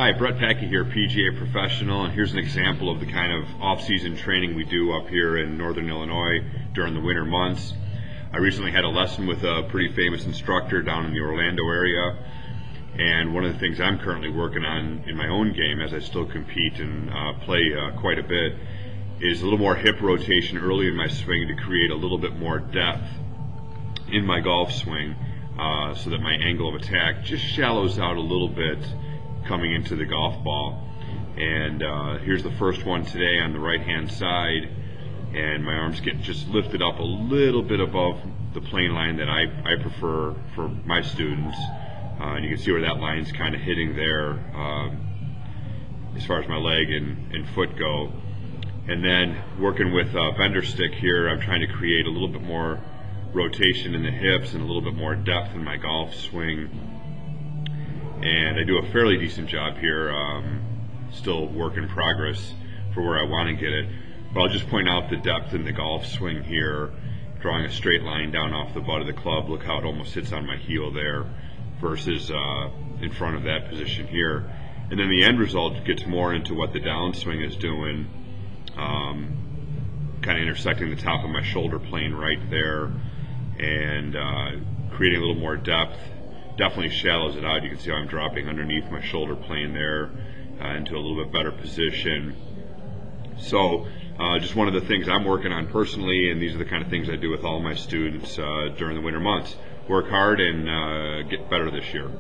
Hi, Brett Packey here, PGA professional, and here's an example of the kind of off-season training we do up here in Northern Illinois during the winter months. I recently had a lesson with a pretty famous instructor down in the Orlando area, and one of the things I'm currently working on in my own game, as I still compete and play quite a bit, is a little more hip rotation early in my swing to create a little bit more depth in my golf swing, so that my angle of attack just shallows out a little bit coming into the golf ball. And here's the first one today on the right hand side, and my arms get just lifted up a little bit above the plane line that I prefer for my students, and you can see where that line's kind of hitting there as far as my leg and foot go. And then working with a bender stick here, I'm trying to create a little bit more rotation in the hips and a little bit more depth in my golf swing, and I do a fairly decent job here. Still work in progress for where I want to get it, but I'll just point out the depth in the golf swing here, drawing a straight line down off the butt of the club. Look how it almost sits on my heel there versus in front of that position here. And then the end result gets more into what the downswing is doing, kind of intersecting the top of my shoulder plane right there, and creating a little more depth. Definitely shallows it out. You can see how I'm dropping underneath my shoulder plane there into a little bit better position. So just one of the things I'm working on personally, and these are the kind of things I do with all my students during the winter months. Work hard and get better this year.